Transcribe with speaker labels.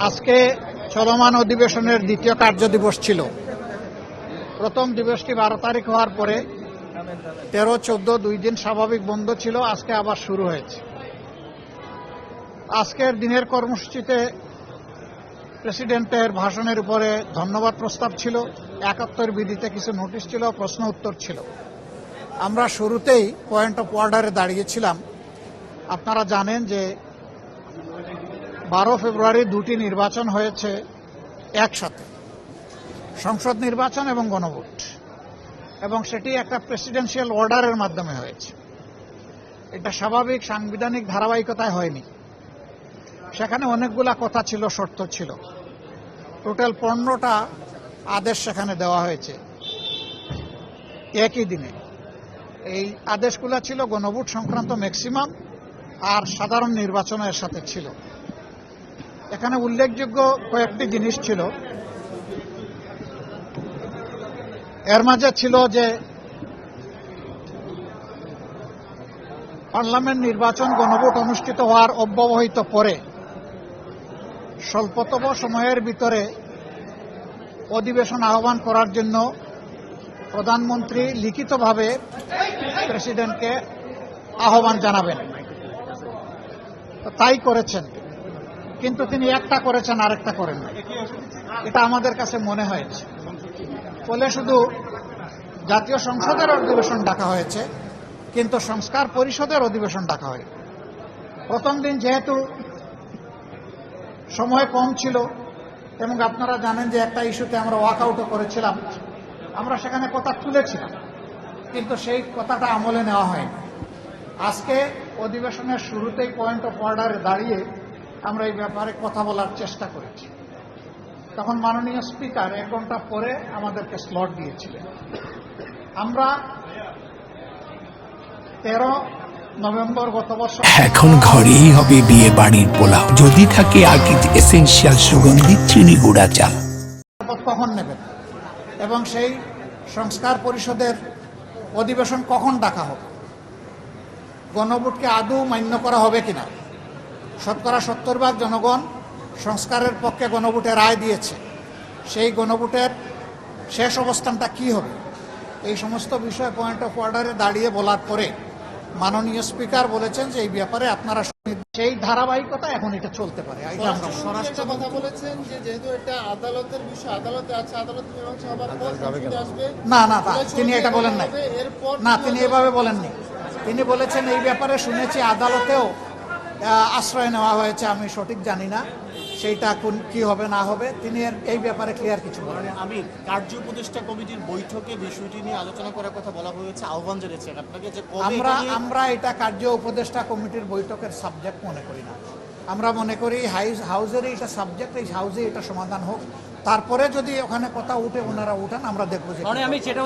Speaker 1: আজকে চলমান অধিবেশনের দ্বিতীয় কার্য দিবস ছিল। প্রথম দিবসটি 12 তারিখ হওয়ার পরে 13-14 দুই দিন স্বাভাবিক বন্ধ ছিল, আজকে আবার শুরু হয়েছে। আজকের দিনের কর্মসূচিতে প্রেসিডেন্টের ভাষণের উপরে ধন্যবাদ প্রস্তাব ছিল, 71 বিধিতে কিছু নোটিশ ছিল, প্রশ্ন উত্তর ছিল। আমরা শুরুতেই পয়েন্ট অফ অর্ডারে দাঁড়িয়েছিলাম। আপনারা জানেন যে 12 ফেব্রুয়ারি দুটি নির্বাচন হয়েছে একসাথে, সংসদ নির্বাচন এবং গণভোট, এবং সেটি একটা প্রেসিডেন্সিয়াল অর্ডারের মাধ্যমে হয়েছে। এটা স্বাভাবিক সাংবিধানিক ধারাবাহিকতায় হয়নি। সেখানে অনেকগুলা কথা ছিল, শর্ত ছিল। টোটাল 15টা আদেশ সেখানে দেওয়া হয়েছে একই দিনে। এই আদেশগুলো ছিল গণভোট সংক্রান্ত ম্যাক্সিমাম, আর সাধারণ নির্বাচনের সাথে ছিল। এখানে উল্লেখযোগ্য কয়েকটি জিনিস ছিল। এর মাঝে ছিল যে পার্লামেন্ট নির্বাচন গণভোট অনুষ্ঠিত হওয়ার অব্যবহিত পরে স্বল্পতম সময়ের ভিতরে অধিবেশন আহ্বান করার জন্য প্রধানমন্ত্রী লিখিতভাবে প্রেসিডেন্টকে আহ্বান জানাবেন। তাই করেছেন, কিন্তু তিনি একটা করেছেন, আরেকটা করেন না। এটা আমাদের কাছে মনে হয়েছে। ফলে শুধু জাতীয় সংসদের অধিবেশন ডাকা হয়েছে, কিন্তু সংস্কার পরিষদের অধিবেশন ডাকা হয়। প্রথম দিন যেহেতু সময় কম ছিল, এবং আপনারা জানেন যে একটা ইস্যুতে আমরা ওয়াকআউটও করেছিলাম, আমরা সেখানে কথা তুলেছিলাম, কিন্তু সেই কথাটা আমলে নেওয়া হয়নি। আজকে অধিবেশনের শুরুতেই পয়েন্ট অফ অর্ডারে দাঁড়িয়ে আমরা এই ব্যাপারে কথা বলার চেষ্টা করেছি। তখন মাননীয় স্পিকার 1 ঘন্টা পরে আমাদেরকে স্লট দিয়েছিলেন। আমরা 13 নভেম্বর গত বছর
Speaker 2: এখন ঘরেই হবে বিয়ে বাড়ির পোলাও, যদি থাকে আকিজ এসেনশিয়াল সুগন্ধি চিনি গুঁড়া চাল।
Speaker 1: কখন নেবেন এবং সেই সংস্কার পরিষদের অধিবেশন কখন ডাকা হবে, গণভোটকে আদৌ মান্য করা হবে কিনা। 70% জনগণ সংস্কারের পক্ষে গণভোটে রায় দিয়েছে। সেই গণভোটের শেষ অবস্থানটা কি হবে, এই সমস্ত বিষয় পয়েন্ট অফ অর্ডারে দাঁড়িয়ে বলার পরে মাননীয় স্পিকার বলেছেন যে এই ব্যাপারে আপনারা সেই ধারাবাহিকতা এখন এটা চলতে পারে।
Speaker 3: স্বরাষ্ট্র কথা বলেছেন যে যেহেতু এটা আদালতের বিষয়, আদালতে আছে, আদালত মীমাংসা হবার পর সংসদে আসবে।
Speaker 1: না, তিনি এটা বলেন নাই। না, তিনি এভাবে বলেননি। তিনি বলেছেন এই ব্যাপারে শুনেছি আদালতেও আশ্রয় নেওয়া হয়েছে, আমি সঠিক জানি না সেইটা কি হবে না হবে। তিনি এই ব্যাপারে ক্লিয়ার কিছু বলেন।
Speaker 3: আমি কার্য উপদেষ্টা কমিটির বৈঠকে বিষয়টি নিয়ে আলোচনা করার কথা বলা হয়েছে, আহ্বান জানিয়েছেন আপনাকে যে
Speaker 1: আমরা এটা কার্য উপদেষ্টা কমিটির বৈঠকের সাবজেক্ট মনে করি না। আমরা মনে করি হাউজেরই এটা সাবজেক্ট, এই হাউজে এটা সমাধান হোক, তারপরে যদি ওখানে কথা উঠে ওনারা উঠান আমরা দেখবো।
Speaker 4: আমি সেটা